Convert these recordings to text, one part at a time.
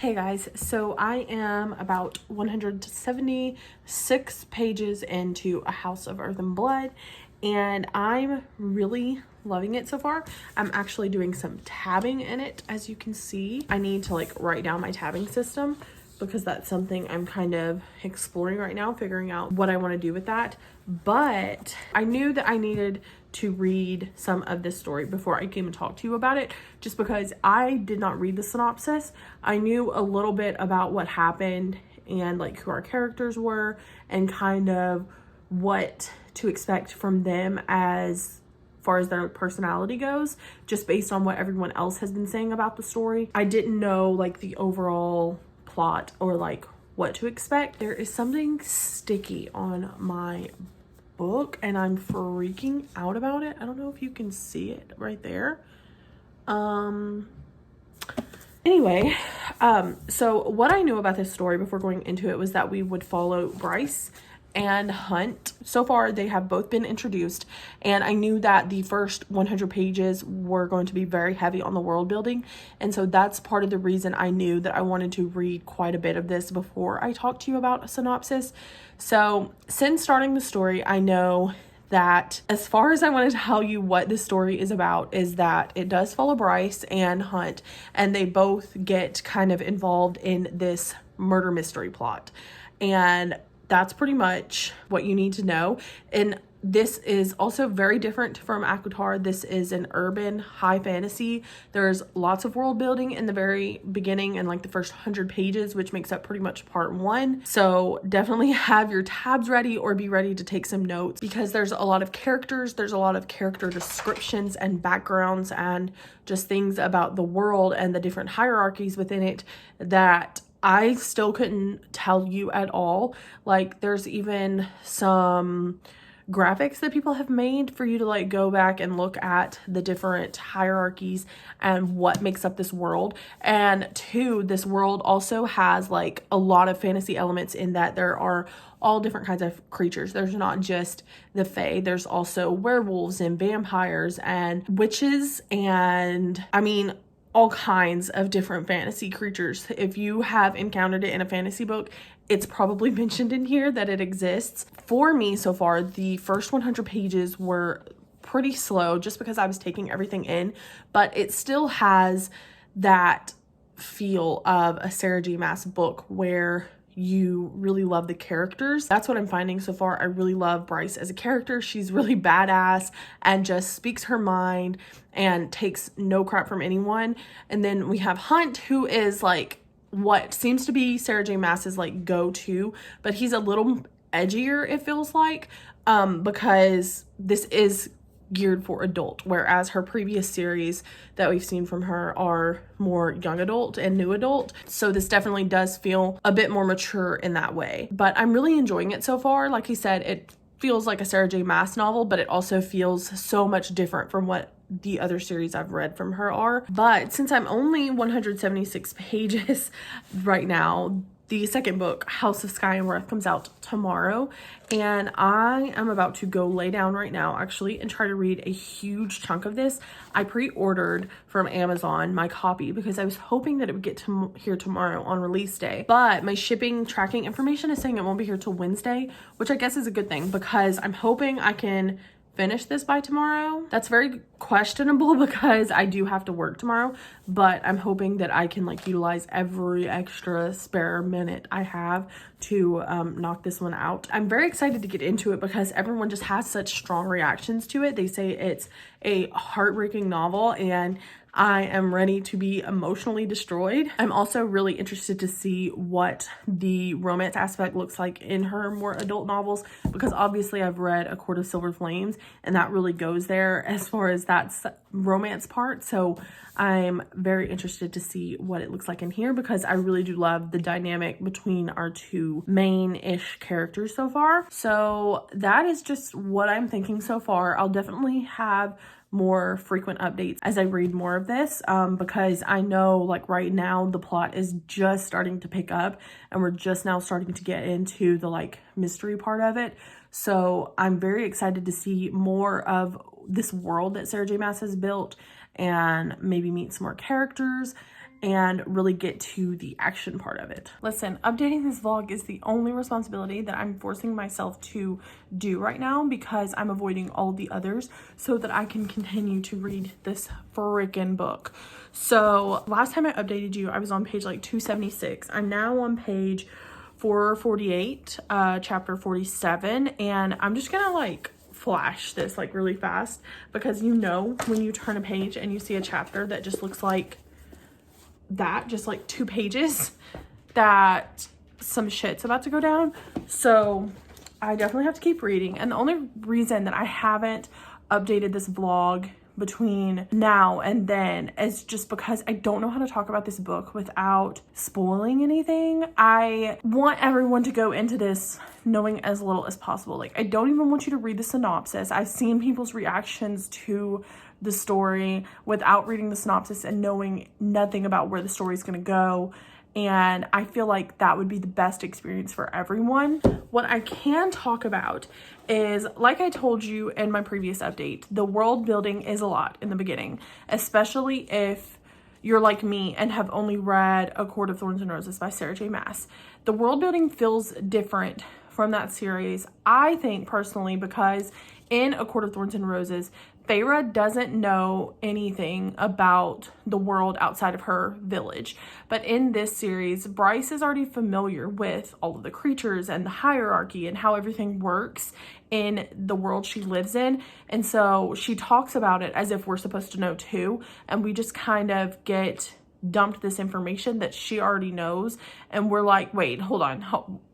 Hey guys, so I am about 176 pages into A House of Earth and Blood, and I'm really loving it so far. I'm actually doing some tabbing in it, as you can see. I need to write down my tabbing system because that's something I'm kind of exploring right now, figuring out what I want to do with that. But I knew that I needed to read some of this story before I came and talked to you about it, just because I did not read the synopsis. I knew a little bit about what happened and who our characters were and kind of what to expect from them as far as their personality goes, just based on what everyone else has been saying about the story. I didn't know the overall plot or what to expect. There is something sticky on my book and I'm freaking out about it. I don't know if you can see it right there. Anyway, so what I knew about this story before going into it was that we would follow Bryce and Hunt. So far, they have both been introduced, and I knew that the first 100 pages were going to be very heavy on the world building, and so that's part of the reason I knew that I wanted to read quite a bit of this before I talked to you about a synopsis. So since starting the story, I know that as far as I want to tell you what this story is about is that it does follow Bryce and Hunt, and they both get kind of involved in this murder mystery plot, and that's pretty much what you need to know. And this is also very different from ACOTAR. This is an urban high fantasy. There's lots of world building in the very beginning and the first 100 pages, which makes up pretty much part one. So definitely have your tabs ready or be ready to take some notes, because there's a lot of characters. There's a lot of character descriptions and backgrounds and just things about the world and the different hierarchies within it that I still couldn't tell you at all. There's even some graphics that people have made for you to go back and look at the different hierarchies and what makes up this world. And two, this world also has a lot of fantasy elements in that there are all different kinds of creatures. There's not just the fae. There's also werewolves and vampires and witches and all kinds of different fantasy creatures. If you have encountered it in a fantasy book, it's probably mentioned in here that it exists. For me so far, the first 100 pages were pretty slow just because I was taking everything in, but it still has that feel of a Sarah J. Maas book where you really love the characters. That's what I'm finding so far. I really love Bryce as a character. She's really badass and just speaks her mind and takes no crap from anyone. And then we have Hunt, who is what seems to be Sarah J. Maas's go-to, but he's a little edgier, it feels because this is geared for adult, whereas her previous series that we've seen from her are more young adult and new adult. So this definitely does feel a bit more mature in that way. But I'm really enjoying it so far. Like he said, it feels like a Sarah J. Maas novel, but it also feels so much different from what the other series I've read from her are. But since I'm only 176 pages right now, the second book, House of Sky and Wrath, comes out tomorrow, and I am about to go lay down right now actually and try to read a huge chunk of this. I pre-ordered from Amazon my copy because I was hoping that it would get here tomorrow on release day, but my shipping tracking information is saying it won't be here till Wednesday, which I guess is a good thing because I'm hoping I can finish this by tomorrow. That's very questionable because I do have to work tomorrow, but I'm hoping that I can utilize every extra spare minute I have to knock this one out. I'm very excited to get into it because everyone just has such strong reactions to it. They say it's a heartbreaking novel, and I am ready to be emotionally destroyed. I'm also really interested to see what the romance aspect looks like in her more adult novels, because obviously I've read A Court of Silver Flames and that really goes there as far as that romance part. So I'm very interested to see what it looks like in here because I really do love the dynamic between our two main-ish characters so far. So that is just what I'm thinking so far. I'll definitely have more frequent updates as I read more of this because I know right now the plot is just starting to pick up and we're just now starting to get into the mystery part of it. So I'm very excited to see more of this world that Sarah J. Maas has built and maybe meet some more characters and really get to the action part of it. Listen, updating this vlog is the only responsibility that I'm forcing myself to do right now because I'm avoiding all the others so that I can continue to read this freaking book. So last time I updated you, I was on page like 276. I'm now on page 448, chapter 47, and I'm just gonna like flash this like really fast because you know when you turn a page and you see a chapter that just looks like that, just like 2 pages, that some shit's about to go down. So I definitely have to keep reading, and the only reason that I haven't updated this vlog between now and then is just because I don't know how to talk about this book without spoiling anything. I want everyone to go into this knowing as little as possible. Like, I don't even want you to read the synopsis. I've seen people's reactions to the story without reading the synopsis and knowing nothing about where the story is going to go. And I feel like that would be the best experience for everyone. What I can talk about is, like I told you in my previous update, the world building is a lot in the beginning, especially if you're like me and have only read A Court of Thorns and Roses by Sarah J. Maas. The world building feels different from that series, I think personally, because in A Court of Thorns and Roses, Feyre doesn't know anything about the world outside of her village. But in this series, Bryce is already familiar with all of the creatures and the hierarchy and how everything works in the world she lives in. And so she talks about it as if we're supposed to know too. And we just kind of get dumped this information that she already knows. And we're like, wait, hold on.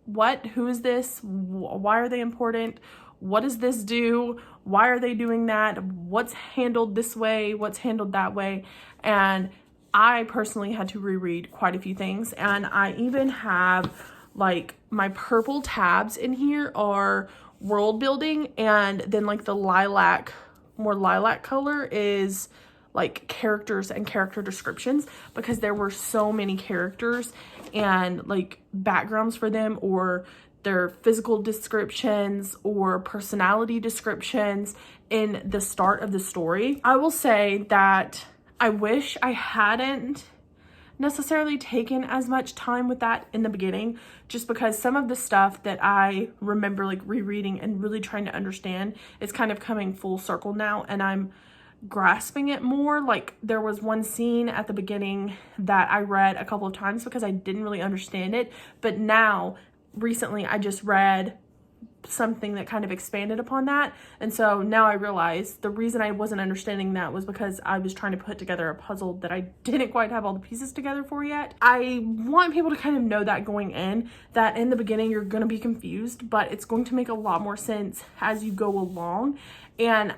What? Who is this? Why are they important? What does this do? Why are they doing that? What's handled this way? What's handled that way? And I personally had to reread quite a few things. And I even have like my purple tabs in here are world building. And then like the more lilac color is like characters and character descriptions, because there were so many characters and like backgrounds for them, or their physical descriptions or personality descriptions in the start of the story. I will say that I wish I hadn't necessarily taken as much time with that in the beginning, just because some of the stuff that I remember like rereading and really trying to understand is kind of coming full circle now, and I'm grasping it more. Like, there was one scene at the beginning that I read a couple of times because I didn't really understand it, but now recently I just read something that kind of expanded upon that, and so now I realize the reason I wasn't understanding that was because I was trying to put together a puzzle that I didn't quite have all the pieces together for yet. I want people to kind of know that going in, that in the beginning you're going to be confused, but it's going to make a lot more sense as you go along. And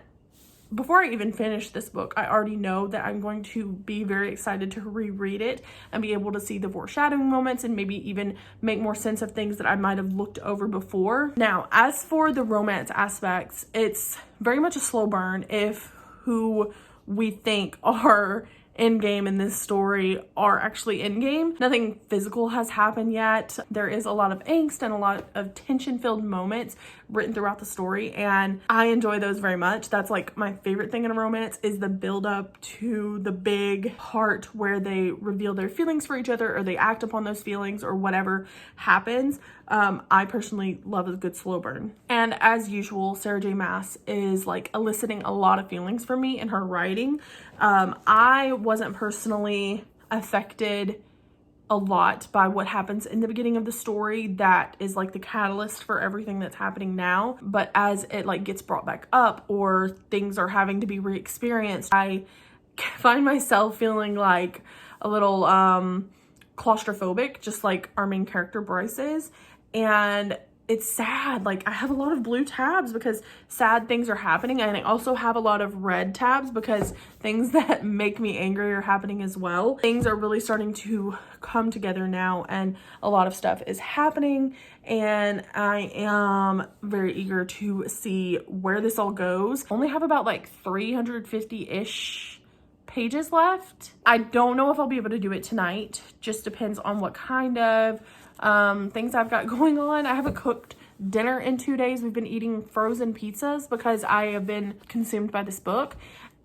before I even finish this book, I already know that I'm going to be very excited to reread it and be able to see the foreshadowing moments and maybe even make more sense of things that I might have looked over before. Now, as for the romance aspects, it's very much a slow burn if who we think are in game in this story are actually in game. Nothing physical has happened yet. There is a lot of angst and a lot of tension-filled moments written throughout the story, and I enjoy those very much. That's like my favorite thing in a romance, is the build up to the big part where they reveal their feelings for each other, or they act upon those feelings, or whatever happens. I personally love a good slow burn. And as usual, Sarah J. Maas is like eliciting a lot of feelings for me in her writing. I wasn't personally affected a lot by what happens in the beginning of the story that is like the catalyst for everything that's happening now, but as it like gets brought back up or things are having to be re-experienced, I find myself feeling like a little claustrophobic, just like our main character Bryce is. And it's sad. Like, I have a lot of blue tabs because sad things are happening, and I also have a lot of red tabs because things that make me angry are happening as well. Things are really starting to come together now, and a lot of stuff is happening, and I am very eager to see where this all goes. I only have about like 350-ish pages left. I don't know if I'll be able to do it tonight. Just depends on what kind of things I've got going on. I haven't cooked dinner in 2 days. We've been eating frozen pizzas because I have been consumed by this book,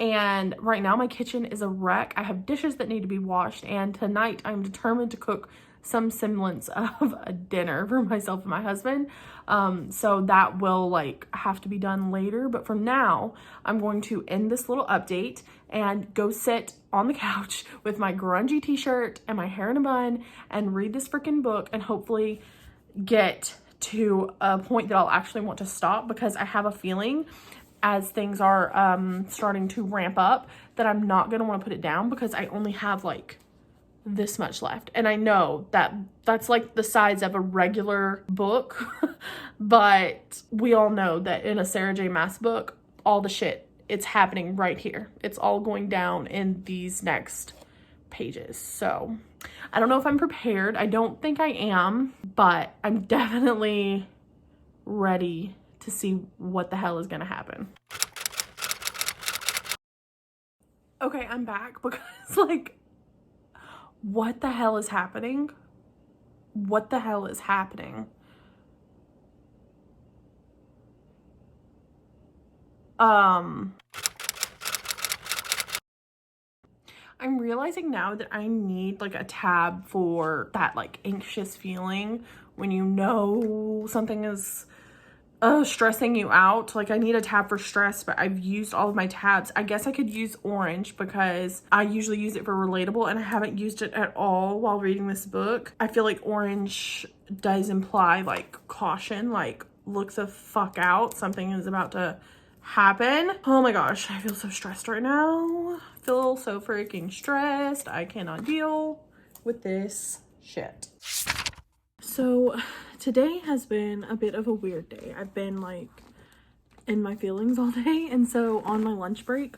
And right now my kitchen is a wreck. I have dishes that need to be washed, and tonight I'm determined to cook some semblance of a dinner for myself and my husband. So that will like have to be done later. But for now, I'm going to end this little update and go sit on the couch with my grungy t-shirt and my hair in a bun and read this freaking book, and hopefully get to a point that I'll actually want to stop, because I have a feeling as things are starting to ramp up that I'm not going to want to put it down, because I only have like this much left. And I know that that's like the size of a regular book, but we all know that in a Sarah J Maas book, all the shit, it's happening right here. It's all going down in these next pages. So I don't know if I'm prepared. I don't think I am, but I'm definitely ready to see what the hell is gonna happen. Okay, I'm back because like, what the hell is happening? What the hell is happening? I'm realizing now that I need like a tab for that like anxious feeling when you know something is stressing you out. Like I need a tab for stress, but I've used all of my tabs. I guess I could use orange because I usually use it for relatable, and I haven't used it at all while reading this book. I feel like orange does imply like caution, like look the fuck out, something is about to happen. Oh my gosh, I feel so stressed right now. I feel so freaking stressed. I cannot deal with this shit. So today has been a bit of a weird day. I've been like in my feelings all day, and so on my lunch break,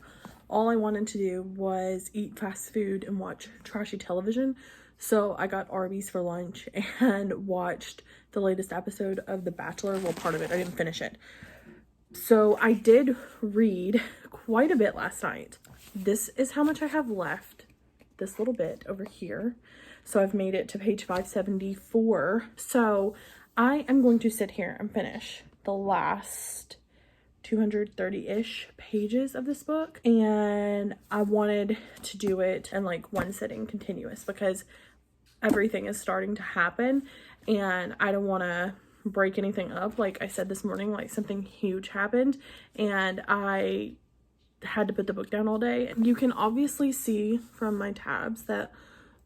all I wanted to do was eat fast food and watch trashy television. So I got Arby's for lunch and watched the latest episode of The Bachelor. Well, part of it. I didn't finish it. So I did read quite a bit last night. This is how much I have left. This little bit over here. So I've made it to page 574. So I am going to sit here and finish the last 230-ish pages of this book. And I wanted to do it in like one sitting continuous, because everything is starting to happen and I don't want to break anything up. Like I said this morning, like something huge happened and I had to put the book down all day. You can obviously see from my tabs that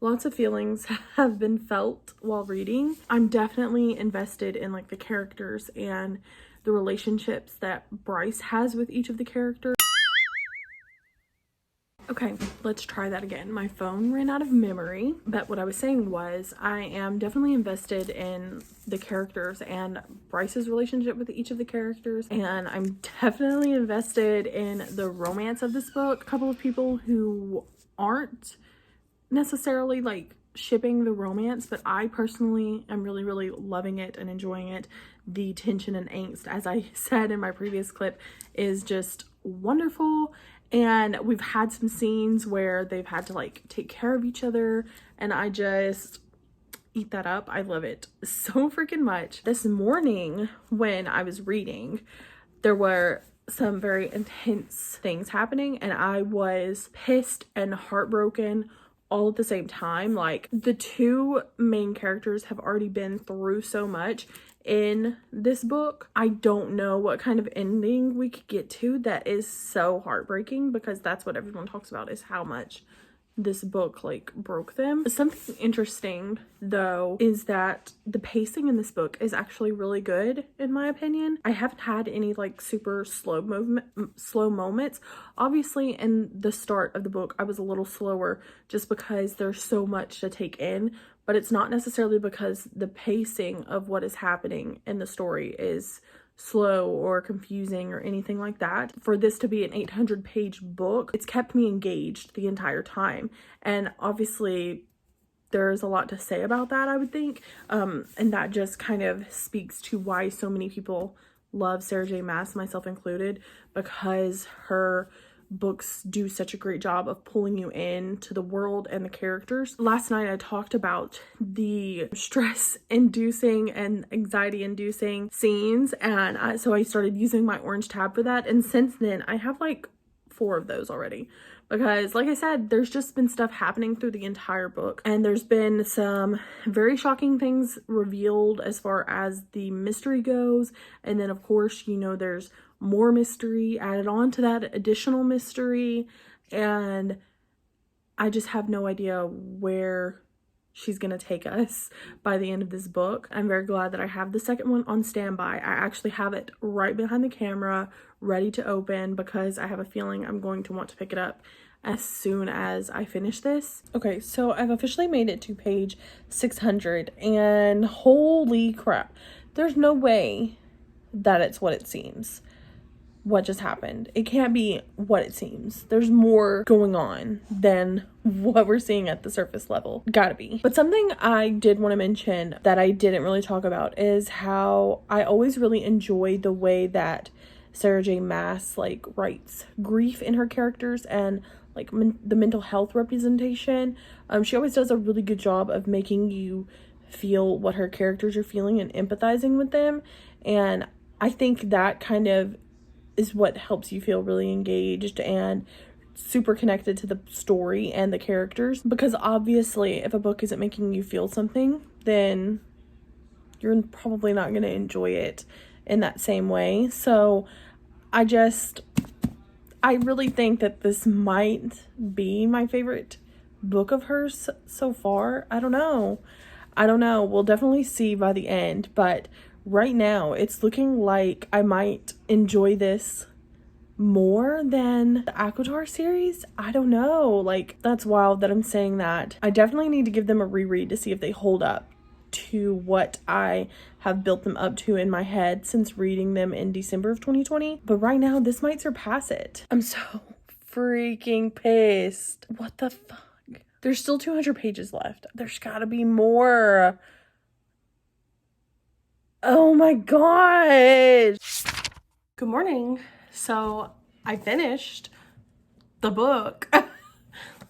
lots of feelings have been felt while reading. I'm definitely invested in like the characters and the relationships that Bryce has with each of the characters. Okay, let's try that again. My phone ran out of memory, but what I was saying was I am definitely invested in the characters and Bryce's relationship with each of the characters, and I'm definitely invested in the romance of this book. A couple of people who aren't necessarily like shipping the romance, but I personally am really, really loving it and enjoying it. The tension and angst, as I said in my previous clip, is just wonderful. And we've had some scenes where they've had to like take care of each other, and I just eat that up. I love it so freaking much. This morning when I was reading, there were some very intense things happening and I was pissed and heartbroken all at the same time. Like the two main characters have already been through so much in this book. I don't know what kind of ending we could get to that is so heartbreaking, because that's what everyone talks about, is how much this book like broke them. Something interesting though is that the pacing in this book is actually really good in my opinion. I haven't had any like super slow moments. Obviously in the start of the book I was a little slower just because there's so much to take in, but it's not necessarily because the pacing of what is happening in the story is slow or confusing or anything like that. For this to be an 800-page book, it's kept me engaged the entire time. And obviously there's a lot to say about that, I would think. And that just kind of speaks to why so many people love Sarah J Maas, myself included, because her books do such a great job of pulling you into the world and the characters. Last night I talked about the stress inducing and anxiety inducing scenes, and so I started using my orange tab for that, and since then I have like 4 of those already. Because, like I said, there's just been stuff happening through the entire book. And there's been some very shocking things revealed as far as the mystery goes. And then, of course, you know, there's more mystery added on to that additional mystery. And I just have no idea where she's gonna take us by the end of this book. I'm very glad that I have the second one on standby. I actually have it right behind the camera, ready to open, because I have a feeling I'm going to want to pick it up as soon as I finish this. Okay, so I've officially made it to page 600, and holy crap, there's no way that it's what it seems. What just happened? It can't be what it seems. There's more going on than what we're seeing at the surface level. Gotta be. But something I did want to mention that I didn't really talk about is how I always really enjoy the way that Sarah J Maas like writes grief in her characters and like the mental health representation. She always does a really good job of making you feel what her characters are feeling and empathizing with them. And I think that kind of is what helps you feel really engaged and super connected to the story and the characters. Because obviously, if a book isn't making you feel something, then you're probably not going to enjoy it in that same way. So I really think that this might be my favorite book of hers so far. I don't know. We'll definitely see by the end, but right now it's looking like I might enjoy this more than the ACOTAR series. I don't know. Like, that's wild that I'm saying that. I definitely need to give them a reread to see if they hold up to what I have built them up to in my head since reading them in December of 2020. But right now, this might surpass it. I'm so freaking pissed. What the fuck? There's still 200 pages left. There's gotta be more. Oh my gosh. Good morning. So I finished the book.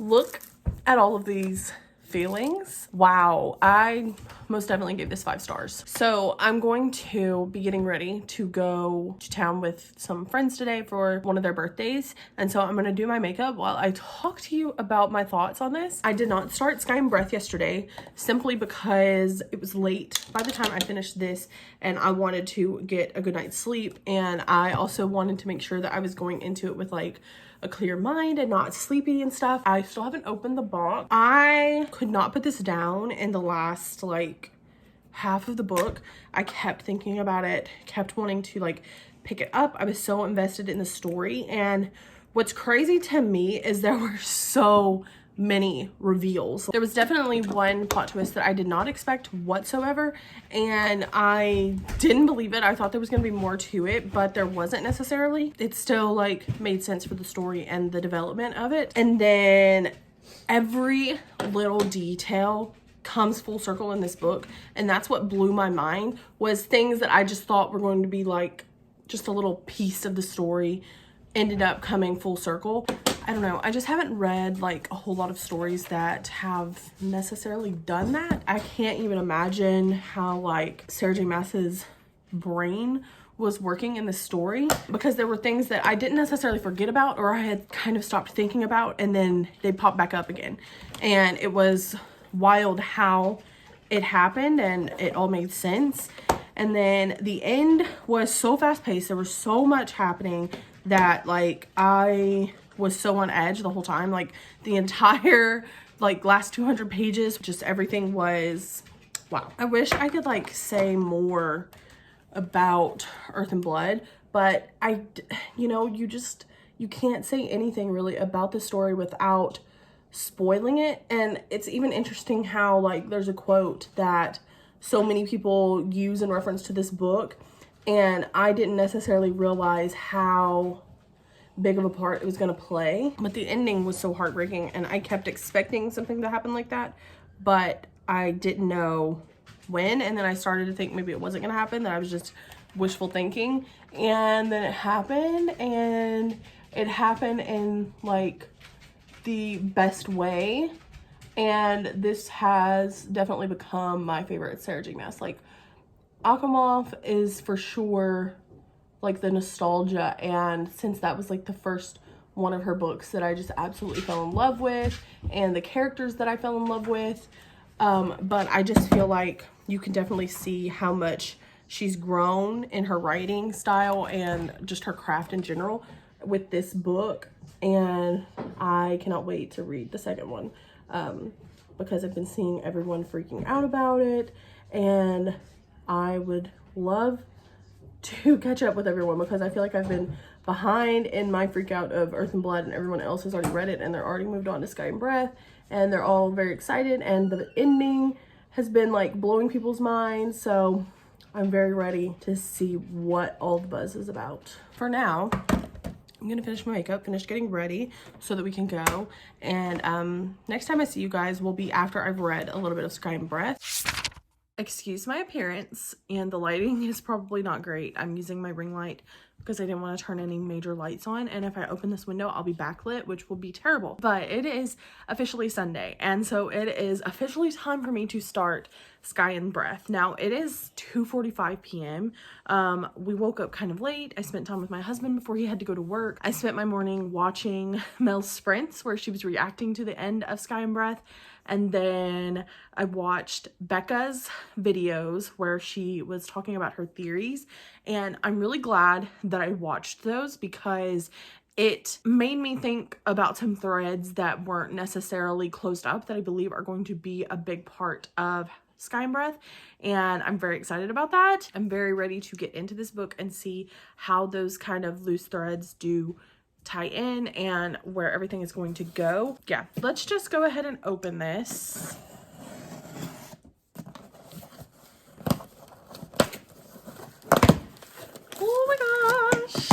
Look at all of these feelings. Wow, I most definitely gave this 5 stars. So I'm going to be getting ready to go to town with some friends today for one of their birthdays, and so I'm gonna do my makeup while I talk to you about my thoughts on this. I did not start Sky and Breath yesterday simply because it was late by the time I finished this, and I wanted to get a good night's sleep, and I also wanted to make sure that I was going into it with like a clear mind and not sleepy and stuff. I still haven't opened the box. I could not put this down in the last like half of the book. I kept thinking about it, kept wanting to like pick it up. I was so invested in the story, and what's crazy to me is there were so many reveals. There was definitely one plot twist that I did not expect whatsoever, and I didn't believe it. I thought there was going to be more to it, but there wasn't necessarily. It still like made sense for the story and the development of it. And then every little detail comes full circle in this book, and that's what blew my mind, was things that I just thought were going to be like just a little piece of the story ended up coming full circle. I don't know. I just haven't read like a whole lot of stories that have necessarily done that. I can't even imagine how like Sarah J Maas's brain was working in the story, because there were things that I didn't necessarily forget about, or I had kind of stopped thinking about, and then they popped back up again. And it was wild how it happened, and it all made sense. And then the end was so fast paced. There was so much happening that like I was so on edge the whole time. Like the entire like last 200 pages, just everything was wow. I wish I could like say more about Earth and Blood, but you know, you can't say anything really about the story without spoiling it. And it's even interesting how like there's a quote that so many people use in reference to this book, and I didn't necessarily realize how big of a part it was going to play. But the ending was so heartbreaking, and I kept expecting something to happen like that, but I didn't know when. And then I started to think maybe it wasn't going to happen, that I was just wishful thinking. And then it happened, and it happened in like the best way. And this has definitely become my favorite Sarah J Maas. Like Aquamoth is for sure like the nostalgia, and since that was like the first one of her books that I just absolutely fell in love with, and the characters that I fell in love with. But I just feel like you can definitely see how much she's grown in her writing style and just her craft in general with this book. And I cannot wait to read the second one, because I've been seeing everyone freaking out about it, and I would love to catch up with everyone because I feel like I've been behind in my freak out of Earth and Blood, and everyone else has already read it and they're already moved on to Sky and Breath, and they're all very excited, and the ending has been like blowing people's minds. So I'm very ready to see what all the buzz is about. For now, I'm gonna finish my makeup, finish getting ready so that we can go. And next time I see you guys will be after I've read a little bit of Sky and Breath. Excuse my appearance, and the lighting is probably not great. I'm using my ring light because I didn't want to turn any major lights on, and if I open this window I'll be backlit, which will be terrible. But it is officially Sunday, and so it is officially time for me to start Sky and Breath. Now it is 2:45 p.m. We woke up kind of late. I spent time with my husband before he had to go to work. I spent my morning watching Mel's sprints where she was reacting to the end of Sky and Breath. And then I watched Becca's videos where she was talking about her theories. And I'm really glad that I watched those because it made me think about some threads that weren't necessarily closed up that I believe are going to be a big part of Sky and Breath. And I'm very excited about that. I'm very ready to get into this book and see how those kind of loose threads do tie in and where everything is going to go. Yeah, let's just go ahead and open this. Oh my gosh.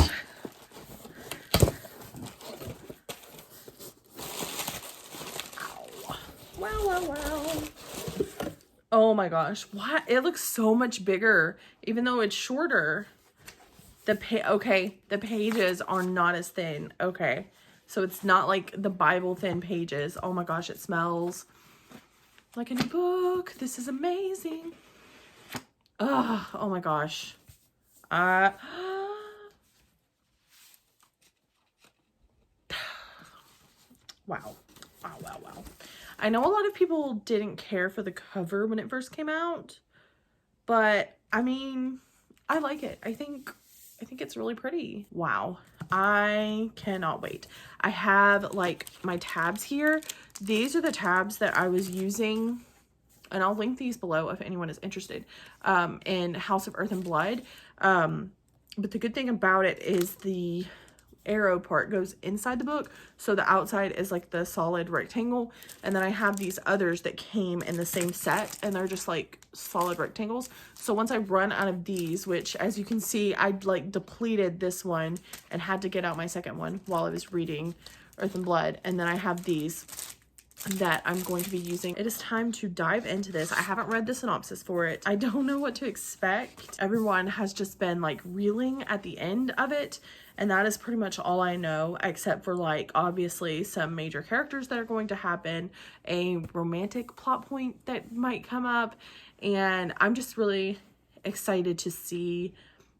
Ow. Wow, wow, wow. Oh my gosh. What? It looks so much bigger, even though it's shorter. Okay, the pages are not as thin. Okay, so it's not like the Bible thin pages. Oh my gosh, it smells like a new book. This is amazing. Oh my gosh. Wow. Wow, wow, wow. I know a lot of people didn't care for the cover when it first came out, but I mean, I like it. I think it's really pretty. Wow, I cannot wait. I have like my tabs here. These are the tabs that I was using, and I'll link these below if anyone is interested, in House of Earth and Blood. But the good thing about it is the arrow part goes inside the book, so the outside is like the solid rectangle, and then I have these others that came in the same set, and they're just like solid rectangles. So once I run out of these, which as you can see I like depleted this one and had to get out my second one while I was reading Earth and Blood, and then I have these that I'm going to be using. It is time to dive into this. I haven't read the synopsis for it. I don't know what to expect. Everyone has just been like reeling at the end of it, and that is pretty much all I know, except for like obviously some major characters that are going to happen, a romantic plot point that might come up, and I'm just really excited to see,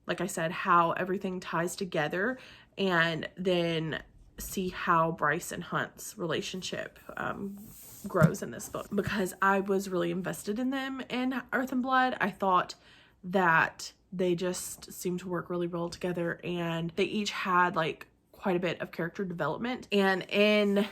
like I said, how everything ties together, and then see how Bryce and Hunt's relationship grows in this book, because I was really invested in them in Earth and Blood. I thought that they just seemed to work really well together, and they each had like quite a bit of character development. And in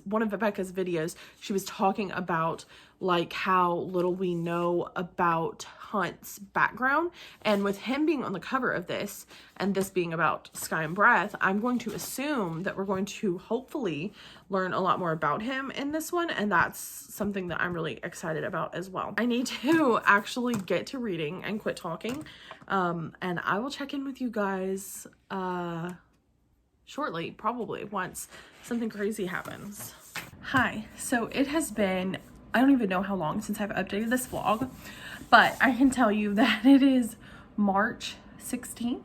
one of Becca's videos, she was talking about like how little we know about Hunt's background, and with him being on the cover of this and this being about Sky and Breath, I'm going to assume that we're going to hopefully learn a lot more about him in this one, and that's something that I'm really excited about as well. I need to actually get to reading and quit talking, and I will check in with you guys shortly, probably once something crazy happens. Hi, so it has been, I don't even know how long since I've updated this vlog, but I can tell you that it is March 16th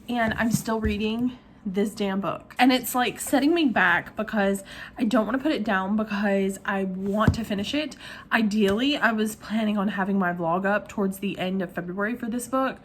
and I'm still reading this damn book, and it's like setting me back because I don't want to put it down because I want to finish it. Ideally, I was planning on having my vlog up towards the end of February for this book,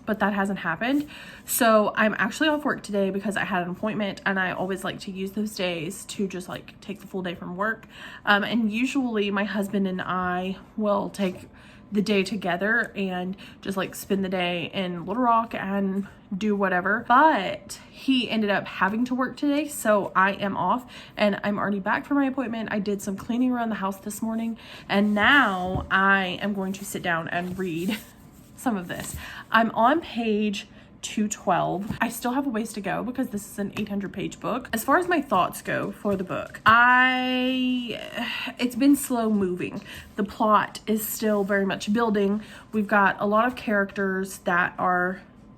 but that hasn't happened. So I'm actually off work today because I had an appointment, and I always like to use those days to just like take the full day from work. And usually my husband and I will take the day together and just like spend the day in Little Rock and do whatever, but he ended up having to work today, so I am off and I'm already back from my appointment. I did some cleaning around the house this morning, and now I am going to sit down and read some of this. I'm on page 212. I still have a ways to go because this is an 800-page book. As far as my thoughts go for the book, it's been slow moving. The plot is still very much building. We've got a lot of characters that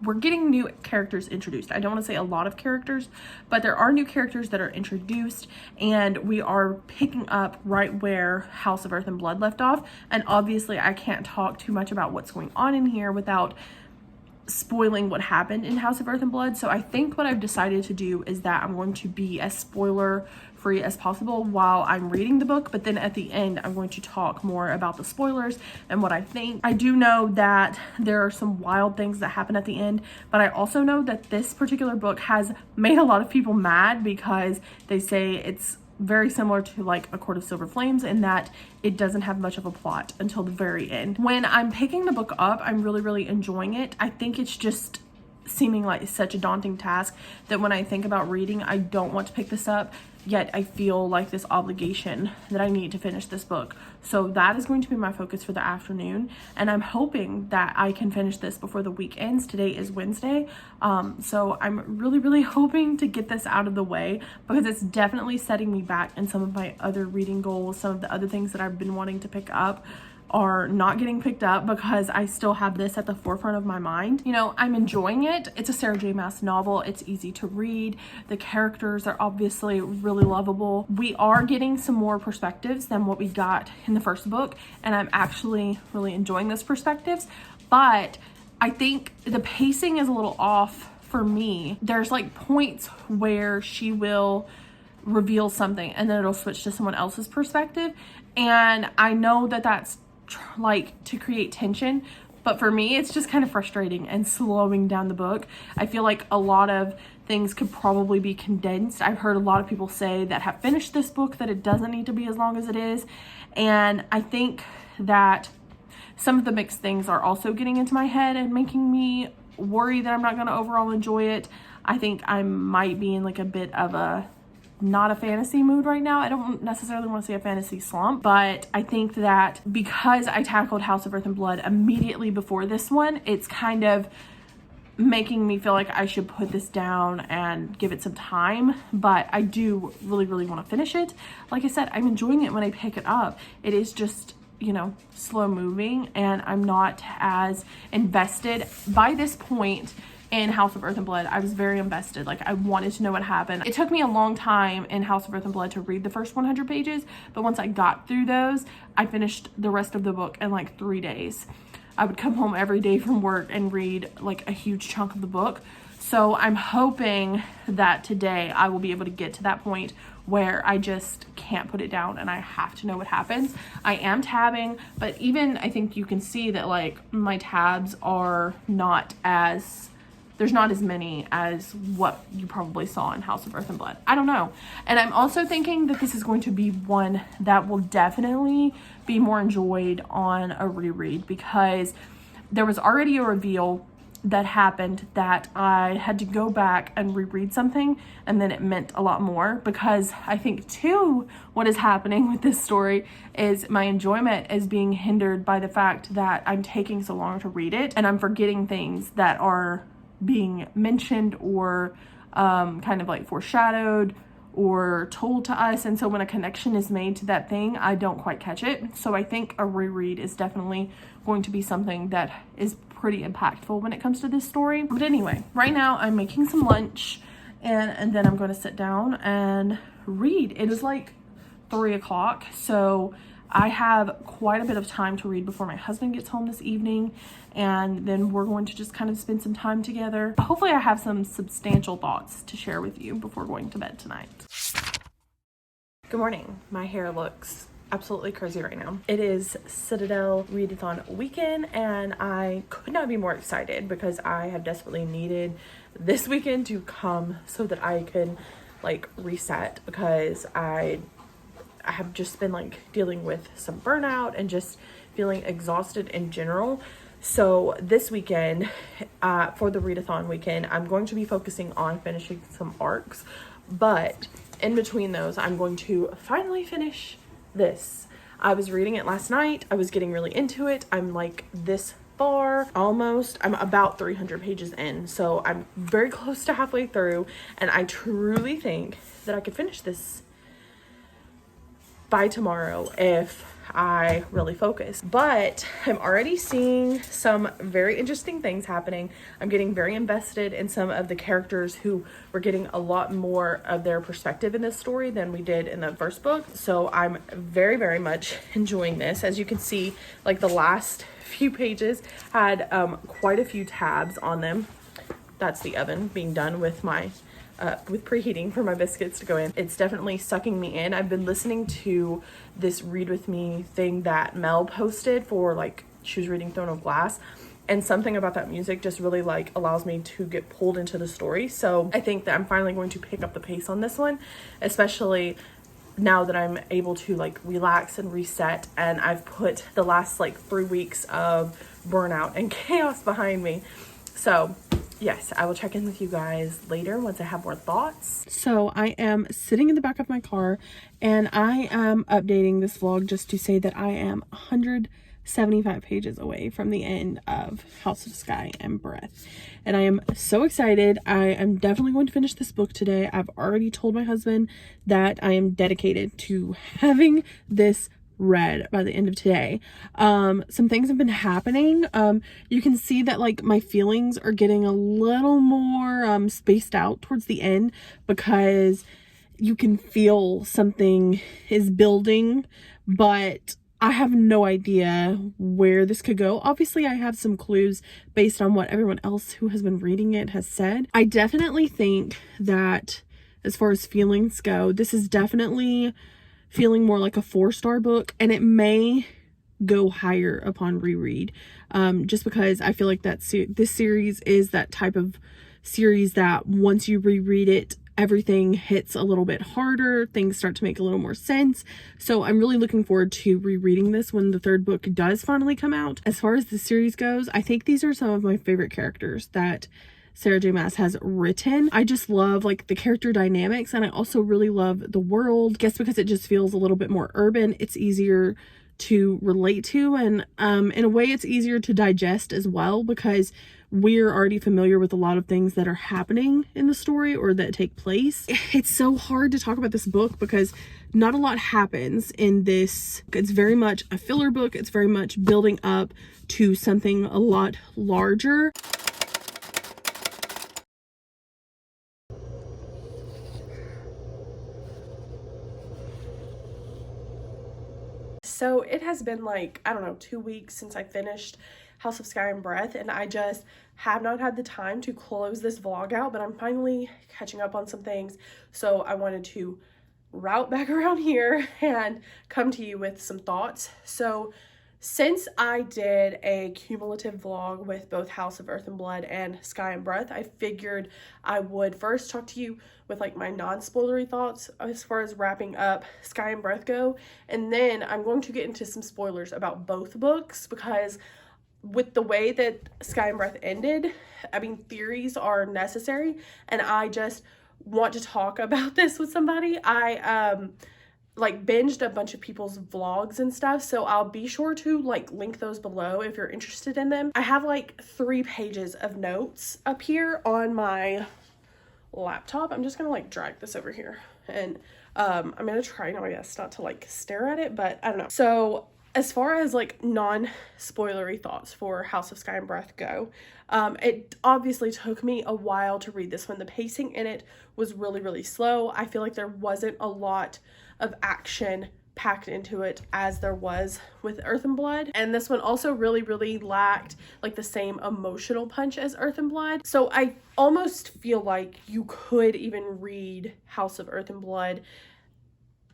we're getting new characters introduced. I don't want to say a lot of characters, but there are new characters that are introduced, and we are picking up right where House of Earth and Blood left off. And obviously I can't talk too much about what's going on in here without spoiling what happened in House of Earth and Blood. So I think what I've decided to do is that I'm going to be as spoiler free as possible while I'm reading the book, but then at the end I'm going to talk more about the spoilers and what I think. I do know that there are some wild things that happen at the end, but I also know that this particular book has made a lot of people mad because they say it's very similar to like A Court of Silver Flames in that it doesn't have much of a plot until the very end. When I'm picking the book up, I'm really enjoying it. I think it's just seeming like such a daunting task that when I think about reading, I don't want to pick this up, yet I feel like this obligation that I need to finish this book. So that is going to be my focus for the afternoon, and I'm hoping that I can finish this before the week ends. Today is Wednesday, so I'm really hoping to get this out of the way because it's definitely setting me back in some of my other reading goals. Some of the other things that I've been wanting to pick up are not getting picked up because I still have this at the forefront of my mind. You know, I'm enjoying it. It's a Sarah J. Maas novel. It's easy to read. The characters are obviously really lovable. We are getting some more perspectives than what we got in the first book, and I'm actually really enjoying those perspectives, but I think the pacing is a little off for me. There's like points where she will reveal something and then it'll switch to someone else's perspective, and I know that that's like to create tension, but for me it's just kind of frustrating and slowing down the book. I feel like a lot of things could probably be condensed. I've heard a lot of people say that have finished this book that it doesn't need to be as long as it is, and I think that some of the mixed things are also getting into my head and making me worry that I'm not going to overall enjoy it. I think I might be in like a bit of a not a fantasy mood right now. I don't necessarily want to say a fantasy slump, but I think that because I tackled House of Earth and Blood immediately before this one, it's kind of making me feel like I should put this down and give it some time. But I do really want to finish it. Like I said, I'm enjoying it when I pick it up. It is just, you know, slow moving, and I'm not as invested by this point. In House of Earth and Blood, I was very invested. Like, I wanted to know what happened. It took me a long time in House of Earth and Blood to read the first 100 pages, but once I got through those, I finished the rest of the book in like 3 days. I would come home every day from work and read like a huge chunk of the book. So I'm hoping that today I will be able to get to that point where I just can't put it down and I have to know what happens. I am tabbing, but even I think you can see that like my tabs are not as... there's not as many as what you probably saw in House of Earth and Blood. I don't know. And I'm also thinking that this is going to be one that will definitely be more enjoyed on a reread, because there was already a reveal that happened that I had to go back and reread something, and then it meant a lot more, because I think too what is happening with this story is my enjoyment is being hindered by the fact that I'm taking so long to read it and I'm forgetting things that are being mentioned or kind of like foreshadowed or told to us, and so when a connection is made to that thing, I don't quite catch it. So I think a reread is definitely going to be something that is pretty impactful when it comes to this story. But anyway, right now I'm making some lunch and then I'm going to sit down and read. It is like 3 o'clock, so I have quite a bit of time to read before my husband gets home this evening, and then we're going to just kind of spend some time together. Hopefully I have some substantial thoughts to share with you before going to bed tonight. Good morning. My hair looks absolutely crazy right now. It is Citadel readathon weekend, and I could not be more excited because I have desperately needed this weekend to come so that I can like reset, because I have just been like dealing with some burnout and just feeling exhausted in general. So this weekend, for the readathon weekend, I'm going to be focusing on finishing some arcs, but in between those, I'm going to finally finish this. I was reading it last night. I was getting really into it. I'm like this far, almost. I'm about 300 pages in, so I'm very close to halfway through, and I truly think that I could finish this by tomorrow if I really focus. But I'm already seeing some very interesting things happening. I'm getting very invested in some of the characters who we're getting a lot more of their perspective in this story than we did in the first book. So I'm very, very much enjoying this. As you can see, like the last few pages had quite a few tabs on them. That's the oven being done with my with preheating for my biscuits to go in. It's definitely sucking me in. I've been listening to this read with me thing that Mel posted for, like, she was reading Throne of Glass, and something about that music just really like allows me to get pulled into the story. So I think that I'm finally going to pick up the pace on this one, especially now that I'm able to like relax and reset, and I've put the last like 3 weeks of burnout and chaos behind me. So yes, I will check in with you guys later once I have more thoughts. So I am sitting in the back of my car, and I am updating this vlog just to say that I am 175 pages away from the end of House of Sky and Breath. And I am so excited. I am definitely going to finish this book today. I've already told my husband that I am dedicated to having this read by the end of today. Some things have been happening. You can see that like my feelings are getting a little more spaced out towards the end, because you can feel something is building, but I have no idea where this could go. Obviously, I have some clues based on what everyone else who has been reading it has said. I definitely think that as far as feelings go, this is definitely feeling more like a 4-star book, and it may go higher upon reread, just because I feel like that this series is that type of series that once you reread it, everything hits a little bit harder, things start to make a little more sense. So I'm really looking forward to rereading this when the 3rd book does finally come out. As far as the series goes, I think these are some of my favorite characters that Sarah J. Maas has written. I just love like the character dynamics, and I also really love the world. I guess because it just feels a little bit more urban, it's easier to relate to, and in a way it's easier to digest as well, because we're already familiar with a lot of things that are happening in the story or that take place. It's so hard to talk about this book because not a lot happens in this. It's very much a filler book. It's very much building up to something a lot larger. So it has been like, I don't know, 2 weeks since I finished House of Sky and Breath, and I just have not had the time to close this vlog out, but I'm finally catching up on some things. So I wanted to route back around here and come to you with some thoughts. So since I did a cumulative vlog with both House of Earth and Blood and Sky and Breath, I figured I would first talk to you with like my non-spoilery thoughts as far as wrapping up Sky and Breath go, and then I'm going to get into some spoilers about both books, because with the way that Sky and Breath ended, I mean, theories are necessary, and I just want to talk about this with somebody. I like binged a bunch of people's vlogs and stuff, so I'll be sure to like link those below if you're interested in them. I have like 3 pages of notes up here on my laptop. I'm just gonna like drag this over here, and I'm gonna try my best not to like stare at it, but I don't know. So as far as like non-spoilery thoughts for House of Sky and Breath go, it obviously took me a while to read this one. The pacing in it was really, really slow. I feel like there wasn't a lot of action packed into it as there was with Earth and Blood, and this one also really, really lacked like the same emotional punch as Earth and Blood. So I almost feel like you could even read House of Earth and Blood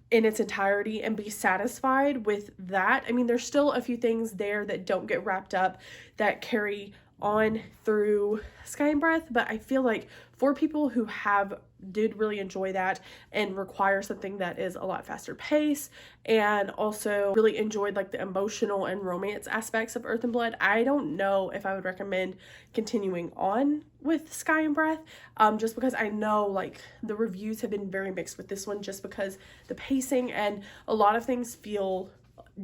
in its entirety and be satisfied with that. I mean, there's still a few things there that don't get wrapped up that carry on through Sky and Breath, but I feel like for people who did really enjoy that and require something that is a lot faster pace and also really enjoyed like the emotional and romance aspects of Earth and Blood, I don't know if I would recommend continuing on with Sky and Breath, just because I know like the reviews have been very mixed with this one, just because the pacing and a lot of things feel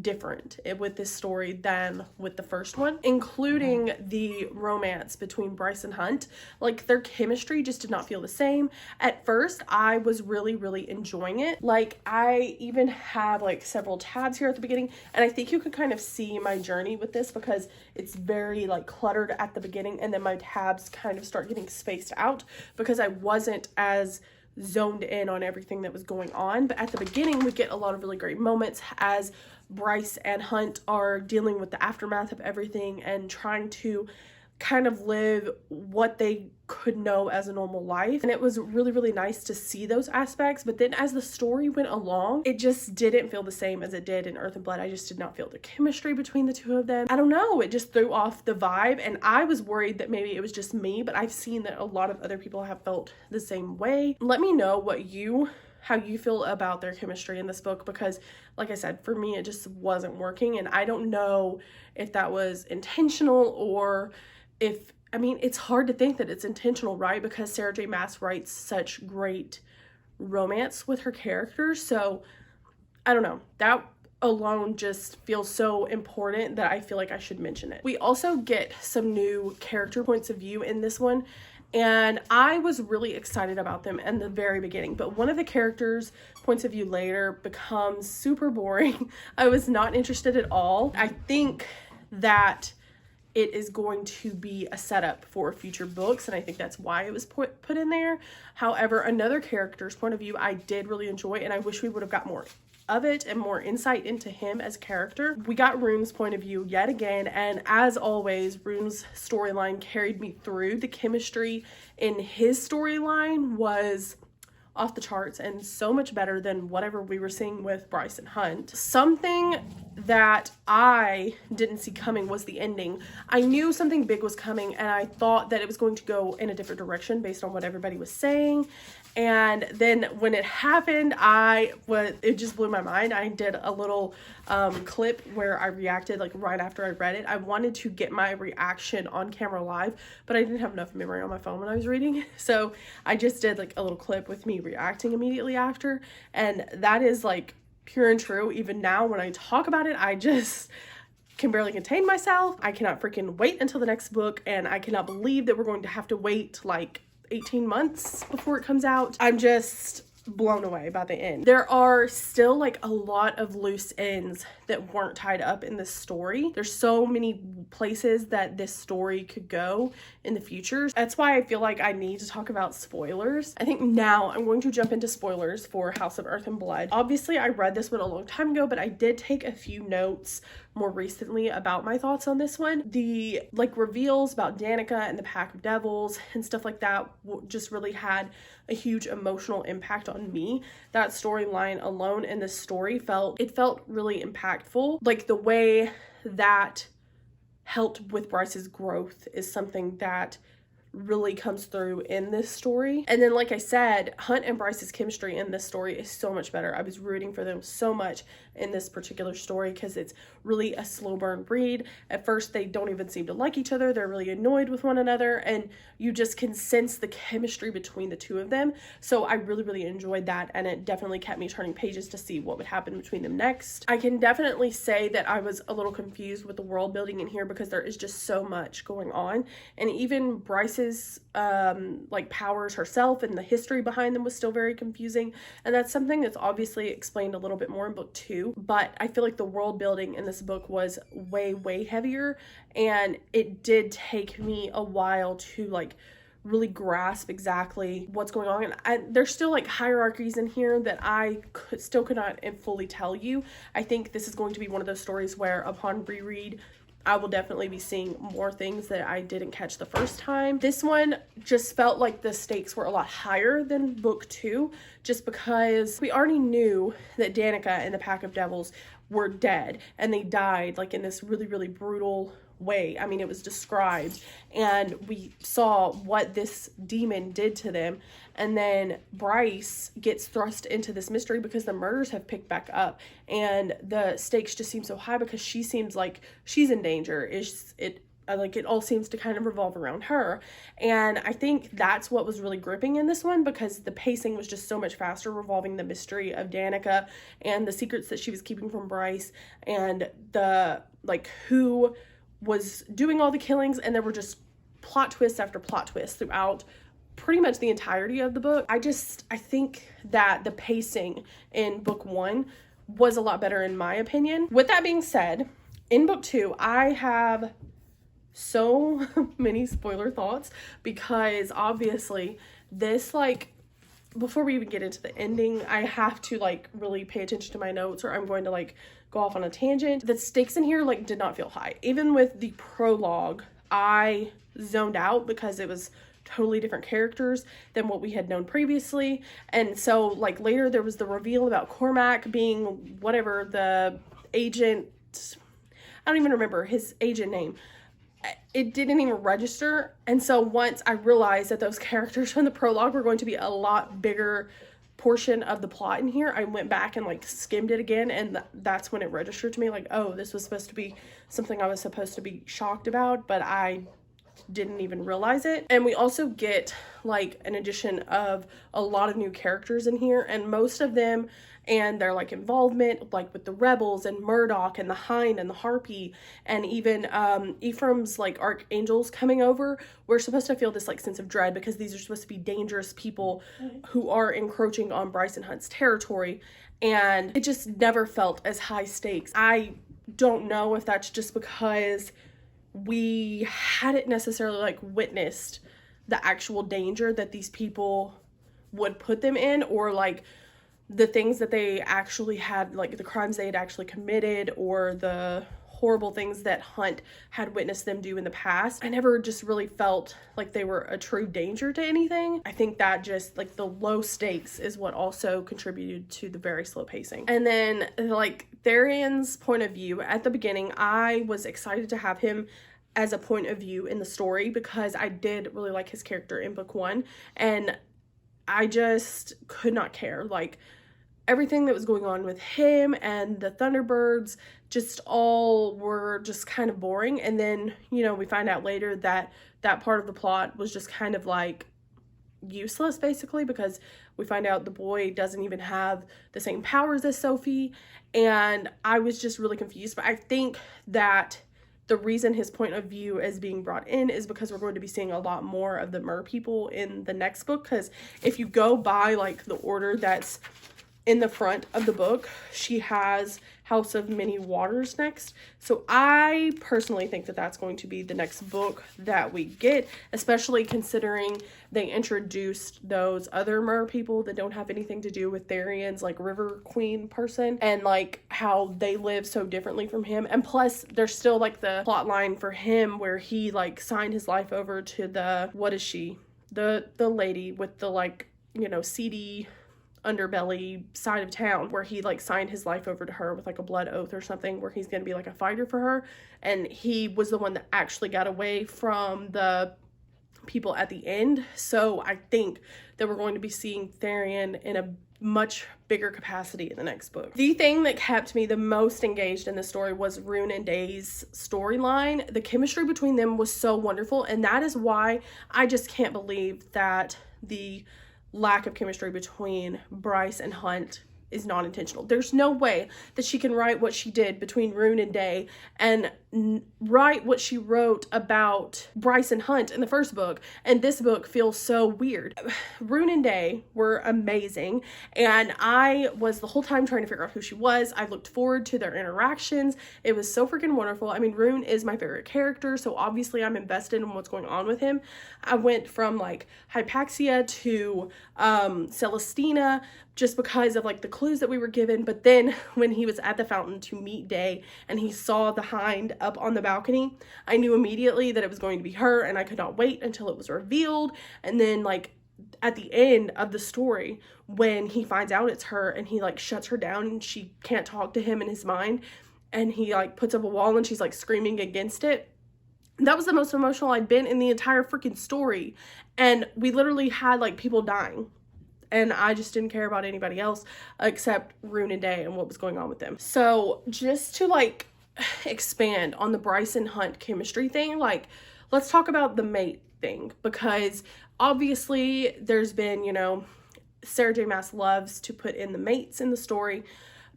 different with this story than with the first one, including the romance between Bryce and Hunt. Like, their chemistry just did not feel the same. At first, I was really enjoying it. Like, I even have like several tabs here at the beginning, and I think you can kind of see my journey with this because it's very like cluttered at the beginning, and then my tabs kind of start getting spaced out because I wasn't as zoned in on everything that was going on. But at the beginning, we get a lot of really great moments as Bryce and Hunt are dealing with the aftermath of everything and trying to kind of live what they could know as a normal life. And it was really nice to see those aspects. But then as the story went along, it just didn't feel the same as it did in Earth and Blood. I just did not feel the chemistry between the two of them. I don't know, it just threw off the vibe, and I was worried that maybe it was just me, but I've seen that a lot of other people have felt the same way. Let me know how you feel about their chemistry in this book, because like I said, for me it just wasn't working, and I don't know if that was intentional or if, I mean, it's hard to think that it's intentional, right? Because Sarah J. Maas writes such great romance with her characters. So I don't know, that alone just feels so important that I feel like I should mention it. We also get some new character points of view in this one, and I was really excited about them in the very beginning, but one of the characters' points of view later becomes super boring. I was not interested at all. I think that it is going to be a setup for future books, and I think that's why it was put in there. However, another character's point of view I did really enjoy, and I wish we would have got more of it and more insight into him as a character. We got Ruhn's point of view yet again, and as always, Ruhn's storyline carried me through. The chemistry in his storyline was off the charts and so much better than whatever we were seeing with Bryce and Hunt. Something that I didn't see coming was the ending. I knew something big was coming, and I thought that it was going to go in a different direction based on what everybody was saying. And then when it happened, it just blew my mind. I did a little clip where I reacted like right after I read it. I wanted to get my reaction on camera live, but I didn't have enough memory on my phone when I was reading. So I just did like a little clip with me reacting immediately after. And that is like pure and true. Even now when I talk about it, I just can barely contain myself. I cannot freaking wait until the next book, and I cannot believe that we're going to have to wait like 18 months before it comes out. I'm just blown away by the end. There are still like a lot of loose ends that weren't tied up in this story. There's so many places that this story could go in the future. That's why I feel like I need to talk about spoilers. I think now I'm going to jump into spoilers for House of Earth and Blood. Obviously, I read this one a long time ago, but I did take a few notes more recently about my thoughts on this one. The like reveals about Danica and the Pack of Devils and stuff like that just really had a huge emotional impact on me. That storyline alone in this story felt really impactful. Like the way that helped with Bryce's growth is something that really comes through in this story. And then like I said, Hunt and Bryce's chemistry in this story is so much better. I was rooting for them so much in this particular story because it's really a slow burn read. At first they don't even seem to like each other. They're really annoyed with one another, and you just can sense the chemistry between the two of them. So I really enjoyed that, and it definitely kept me turning pages to see what would happen between them next. I can definitely say that I was a little confused with the world building in here because there is just so much going on, and even Bryce's like powers herself and the history behind them was still very confusing, and that's something that's obviously explained a little bit more in book 2, but I feel like the world building in this book was way heavier, and it did take me a while to like really grasp exactly what's going on. And there's still like hierarchies in here that I still could not fully tell you. I think this is going to be one of those stories where upon reread I will definitely be seeing more things that I didn't catch the first time. This one just felt like the stakes were a lot higher than book 2, just because we already knew that Danica and the Pack of Devils were dead, and they died like in this really, really brutal way. I mean, it was described, and we saw what this demon did to them. And then Bryce gets thrust into this mystery because the murders have picked back up, and the stakes just seem so high because she seems like she's in danger. It all seems to kind of revolve around her. And I think that's what was really gripping in this one, because the pacing was just so much faster, revolving the mystery of Danica and the secrets that she was keeping from Bryce, and the who was doing all the killings. And there were just plot twists after plot twists throughout pretty much the entirety of the book. I think that the pacing in book 1 was a lot better in my opinion. With that being said, in book 2, I have so many spoiler thoughts, because obviously this, before we even get into the ending, I have to really pay attention to my notes, or I'm going to go off on a tangent. The stakes in here did not feel high. Even with the prologue, I zoned out because it was totally different characters than what we had known previously. And so later there was the reveal about Cormac being whatever, the agent, I don't even remember his agent name. It didn't even register. And so once I realized that those characters from the prologue were going to be a lot bigger portion of the plot in here, I went back and skimmed it again, and that's when it registered to me, oh, this was supposed to be something I was supposed to be shocked about, but I didn't even realize it. And we also get an addition of a lot of new characters in here, and most of them and their involvement with the rebels and Murdoch and the Hind and the Harpy, and even Ephraim's archangels coming over. We're supposed to feel this sense of dread, because these are supposed to be dangerous people who are encroaching on Bryce and Hunt's territory, and it just never felt as high stakes. I don't know if that's just because we hadn't necessarily witnessed the actual danger that these people would put them in, or the things that they actually had, the crimes they had actually committed, or the horrible things that Hunt had witnessed them do in the past. I never just really felt like they were a true danger to anything. I think that just the low stakes is what also contributed to the very slow pacing. And then Therion's point of view at the beginning, I was excited to have him as a point of view in the story, because I did really like his character in book 1, and I just could not care. Everything that was going on with him and the Thunderbirds just all were just kind of boring. And then, we find out later that that part of the plot was just kind of useless, basically, because we find out the boy doesn't even have the same powers as Sophie, and I was just really confused. But I think that the reason his point of view is being brought in is because we're going to be seeing a lot more of the Mer people in the next book. Because if you go by the order that's in the front of the book, she has House of Many Waters next. So I personally think that that's going to be the next book that we get, especially considering they introduced those other Mer people that don't have anything to do with Therion's River Queen person, and how they live so differently from him. And plus there's still the plot line for him where he signed his life over to the, what is she? The lady with the seedy underbelly side of town, where he signed his life over to her with a blood oath or something, where he's going to be a fighter for her. And he was the one that actually got away from the people at the end. So I think that we're going to be seeing Therion in a much bigger capacity in the next book. The thing that kept me the most engaged in the story was Ruhn and Day's storyline. The chemistry between them was so wonderful, and that is why I just can't believe that the lack of chemistry between Bryce and Hunt is not intentional. There's no way that she can write what she did between Ruhn and Day and write what she wrote about Bryce and Hunt in the first book, and this book feels so weird. Ruhn and Day were amazing, and I was the whole time trying to figure out who she was. I looked forward to their interactions. It was so freaking wonderful. I mean, Ruhn is my favorite character, so obviously I'm invested in what's going on with him. I went from Hypaxia to Celestina just because of the clues that we were given. But then when he was at the fountain to meet Day and he saw the Hind up on the balcony, I knew immediately that it was going to be her, and I could not wait until it was revealed. And then like at the end of the story, when he finds out it's her and he like shuts her down and she can't talk to him in his mind, and he like puts up a wall and she's like screaming against it, that was the most emotional I'd been in the entire freaking story. And we literally had like people dying, and I just didn't care about anybody else except Ruhn and Day and what was going on with them. So just to like expand on the Bryce and Hunt chemistry thing, like let's talk about the mate thing, because obviously there's been, you know, Sarah J Maas loves to put in the mates in the story,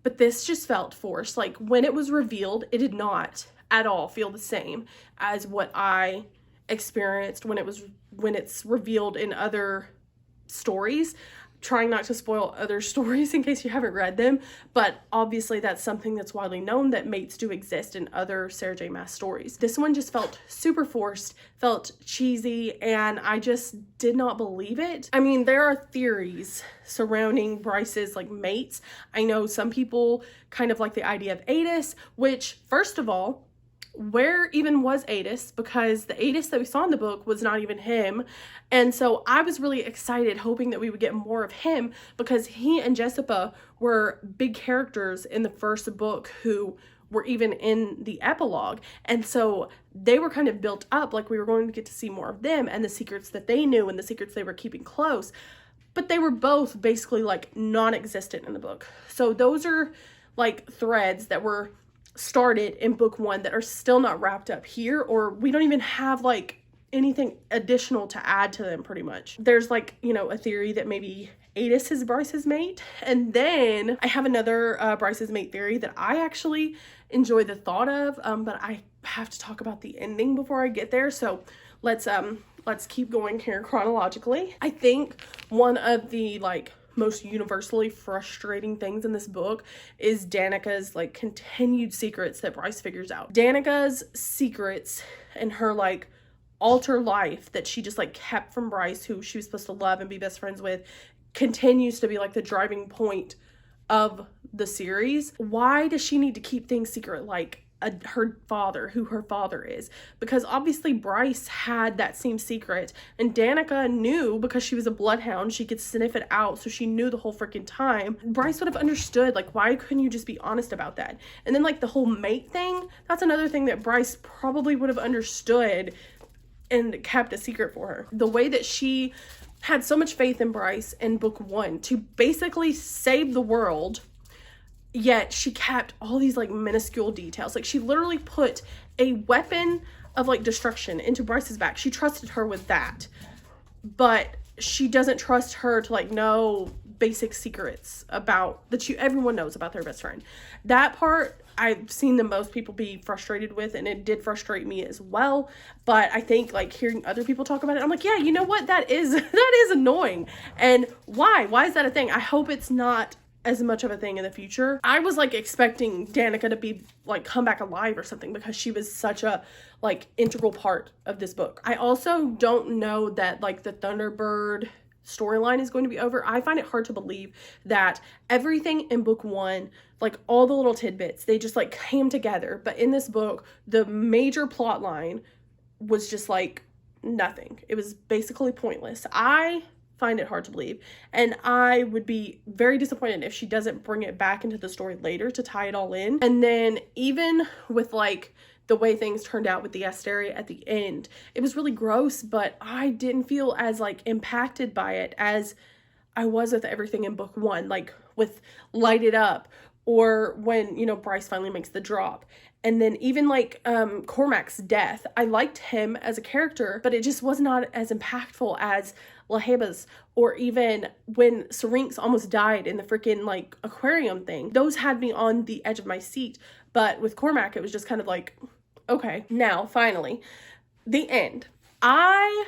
but this just felt forced. Like when it was revealed, it did not at all feel the same as what I experienced when it's revealed in other stories. Trying not to spoil other stories in case you haven't read them, but obviously that's something that's widely known, that mates do exist in other Sarah J Maas stories. This one just felt super forced, felt cheesy, and I just did not believe it. I mean, there are theories surrounding Bryce's like mates. I know some people kind of like the idea of Adis, which first of all, where even was Adis? Because the Adis that we saw in the book was not even him. And so I was really excited, hoping that we would get more of him, because he and Jessica were big characters in the first book who were even in the epilogue. And so they were kind of built up like we were going to get to see more of them and the secrets that they knew and the secrets they were keeping close. But they were both basically like non-existent in the book. So those are like threads that were started in book 1 that are still not wrapped up here, or we don't even have like anything additional to add to them pretty much. There's like, you know, a theory that maybe Adis is Bryce's mate. And then I have another Bryce's mate theory that I actually enjoy the thought of, but I have to talk about the ending before I get there. So let's keep going here chronologically. I think one of the like most universally frustrating things in this book is Danica's like continued secrets that Bryce figures out. Danica's secrets and her like alter life that she just like kept from Bryce, who she was supposed to love and be best friends with, continues to be like the driving point of the series. Why does she need to keep things secret, like her father, who her father is? Because obviously Bryce had that same secret, and Danica knew because she was a bloodhound. She could sniff it out, so she knew the whole freaking time. Bryce would have understood, like, why couldn't you just be honest about that? And then like the whole mate thing, that's another thing that Bryce probably would have understood and kept a secret for her. The way that she had so much faith in Bryce in book 1 to basically save the world, yet she kept all these like minuscule details. Like she literally put a weapon of like destruction into Bryce's back. She trusted her with that, but she doesn't trust her to like know basic secrets about that everyone knows about their best friend. That part I've seen the most people be frustrated with, and it did frustrate me as well. But I think like hearing other people talk about it, I'm like, yeah, you know what, that is annoying. And why is that a thing? I hope it's not as much of a thing in the future. I was like expecting Danica to be like come back alive or something, because she was such a like integral part of this book. I also don't know that like the Thunderbird storyline is going to be over. I find it hard to believe that everything in book 1, like all the little tidbits, they just like came together. But in this book, the major plot line was just like nothing. It was basically pointless. I find it hard to believe, and I would be very disappointed if she doesn't bring it back into the story later to tie it all in. And then even with like the way things turned out with the Asteria at the end, it was really gross, but I didn't feel as like impacted by it as I was with everything in book 1, like with Light It Up, or when, you know, Bryce finally makes the drop. And then even like Cormac's death, I liked him as a character, but it just was not as impactful as Laheba's, or even when Syrinx almost died in the freaking like aquarium thing. Those had me on the edge of my seat, but with Cormac, it was just kind of like, okay. Now, finally, the end. I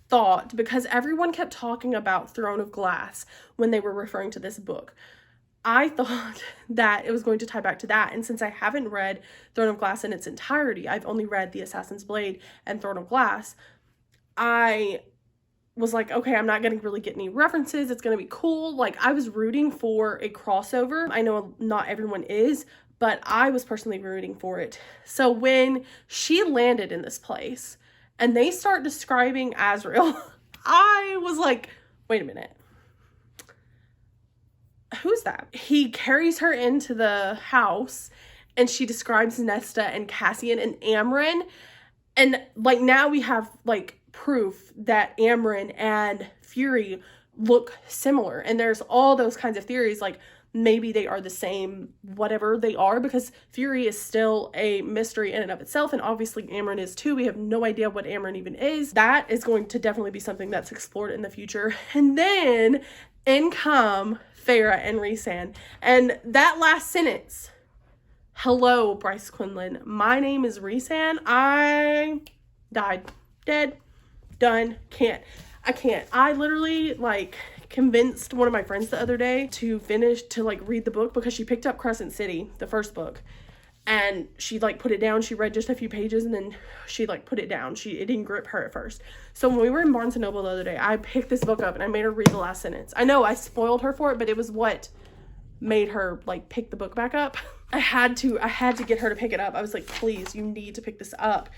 thought, because everyone kept talking about Throne of Glass when they were referring to this book, I thought that it was going to tie back to that. And since I haven't read Throne of Glass in its entirety, I've only read The Assassin's Blade and Throne of Glass, I was like, okay, I'm not going to really get any references. It's going to be cool. Like, I was rooting for a crossover. I know not everyone is, but I was personally rooting for it. So when she landed in this place and they start describing Azriel, I was like, wait a minute. Who's that? He carries her into the house and she describes Nesta and Cassian and Amren. And like now we have like proof that Amren and Fury look similar. And there's all those kinds of theories like maybe they are the same, whatever they are, because Fury is still a mystery in and of itself. And obviously Amren is too. We have no idea what Amren even is. That is going to definitely be something that's explored in the future. And then in come Farrah and Rhysand. And that last sentence, hello, Bryce Quinlan. My name is Rhysand. I died. Dead. Done. I can't. I literally like convinced one of my friends the other day to like read the book because she picked up Crescent City, the first book, and she like put it down. She read just a few pages and then she like put it down. It didn't grip her at first. So when we were in Barnes & Noble the other day, I picked this book up and I made her read the last sentence. I know I spoiled her for it, but it was what made her like pick the book back up. I had to get her to pick it up. I was like, please, you need to pick this up.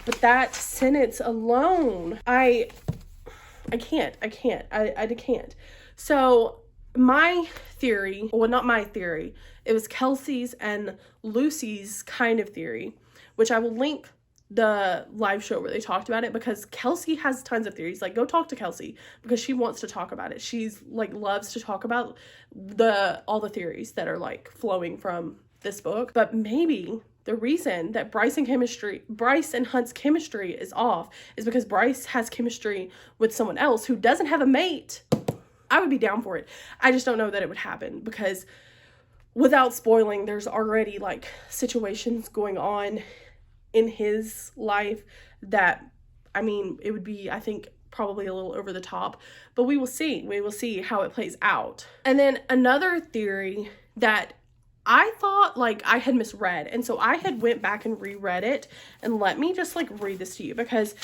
But that sentence alone, I can't. So my theory, well, not my theory, it was Kelsey's and Lucy's kind of theory, which I will link the live show where they talked about it, because Kelsey has tons of theories. Like, go talk to Kelsey because she wants to talk about it. She's like loves to talk about all the theories that are like flowing from this book. But maybe the reason that Bryce and Hunt's chemistry is off is because Bryce has chemistry with someone else who doesn't have a mate. I would be down for it. I just don't know that it would happen because, without spoiling, there's already like situations going on in his life that, I mean, it would be, I think, probably a little over the top, but we will see. We will see how it plays out. And then another theory that I thought like I had misread, and so I had went back and reread it, and let me just like read this to you because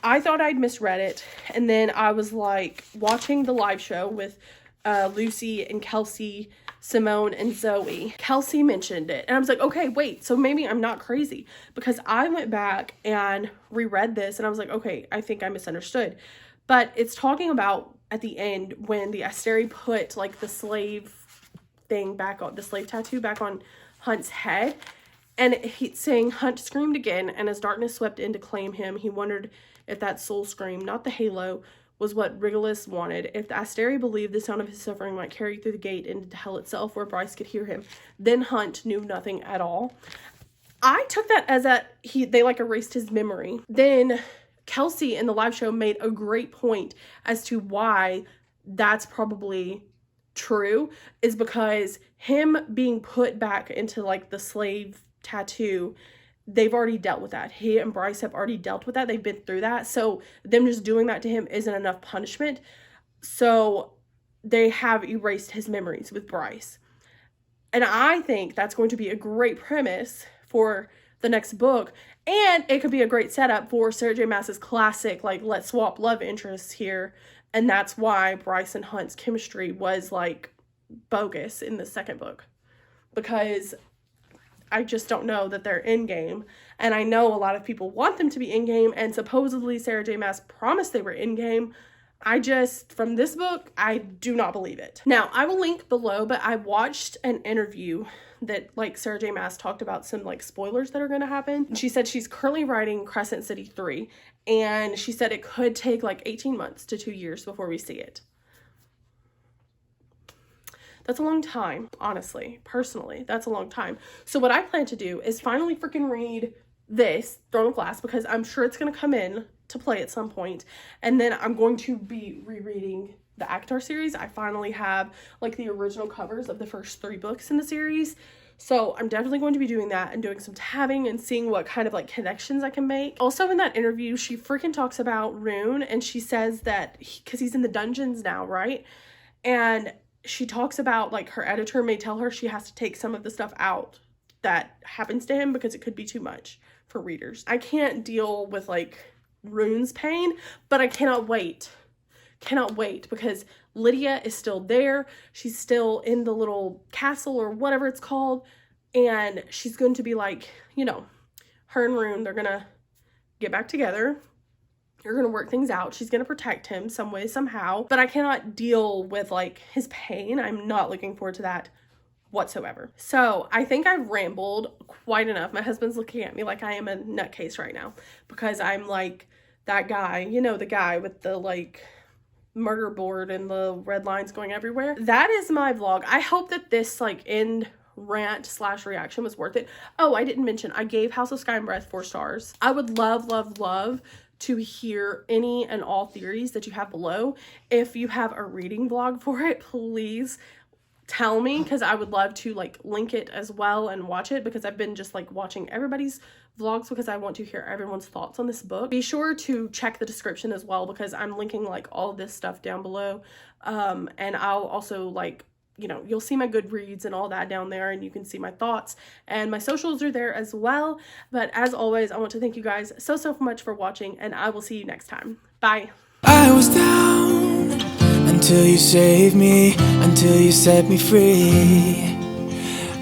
I thought I'd misread it. And then I was like watching the live show with Lucy and Kelsey, Simone and Zoe. Kelsey mentioned it and I was like, okay, wait, so maybe I'm not crazy, because I went back and reread this and I was like, okay, I think I misunderstood. But it's talking about at the end when the Asteri put like the slave thing back on, the slave tattoo back on Hunt's head, and he's saying Hunt screamed again, and as darkness swept in to claim him, he wondered if that soul scream, not the halo, was what Rigolis wanted. If the Asteri believed the sound of his suffering might carry through the gate into hell itself where Bryce could hear him, then Hunt knew nothing at all. I took that as that they like erased his memory. Then Kelsey in the live show made a great point as to why that's probably true, is because him being put back into like the slave tattoo, they've already dealt with that. He and Bryce have already dealt with that. They've been through that. So them just doing that to him isn't enough punishment. So they have erased his memories with Bryce. And I think that's going to be a great premise for the next book. And it could be a great setup for Sarah J. Maas's classic, like, let's swap love interests here. And that's why Bryce and Hunt's chemistry was like bogus in the second book, because I just don't know that they're in game. And I know a lot of people want them to be in game, and supposedly Sarah J. Maas promised they were in game. From this book, I do not believe it. Now, I will link below, but I watched an interview that like Sarah J. Maas talked about some like spoilers that are going to happen. She said she's currently writing Crescent City 3, and she said it could take like 18 months to 2 years before we see it. That's a long time, honestly. Personally, that's a long time. So what I plan to do is finally freaking read this, Throne of Glass, because I'm sure it's going to come in to play at some point. And then I'm going to be rereading the ACOTAR series. I finally have like the original covers of the first 3 books in the series. So I'm definitely going to be doing that and doing some tabbing and seeing what kind of like connections I can make. Also in that interview, she freaking talks about Ruhn, and she says that because he's in the dungeons now, right? And she talks about like her editor may tell her she has to take some of the stuff out that happens to him because it could be too much for readers. I can't deal with like Ruhn's pain, but I cannot wait because Lydia is still there. She's still in the little castle or whatever it's called. And she's going to be like, you know, her and Ruhn, they're going to get back together. They're going to work things out. She's going to protect him some way, somehow. But I cannot deal with, like, his pain. I'm not looking forward to that whatsoever. So I think I've rambled quite enough. My husband's looking at me like I am a nutcase right now because I'm like that guy, you know, the guy with the like murder board and the red lines going everywhere. That is my vlog. I hope that this like end rant slash reaction was worth it. Oh, I didn't mention I gave House of Sky and Breath 4 stars. I would love to hear any and all theories that you have below. If you have a reading vlog for it, please tell me, because I would love to like link it as well and watch it, because I've been just like watching everybody's vlogs because I want to hear everyone's thoughts on this book. Be sure to check the description as well, because I'm linking like all of this stuff down below, and I'll also like, you know, you'll see my Goodreads and all that down there, and you can see my thoughts, and my socials are there as well. But as always, I want to thank you guys so much for watching, and I will see you next time. Bye. I was down until you saved me, until you set me free.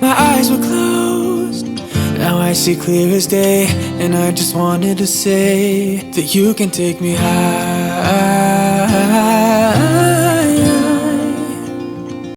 My eyes were closed, now I see clear as day, and I just wanted to say that you can take me high.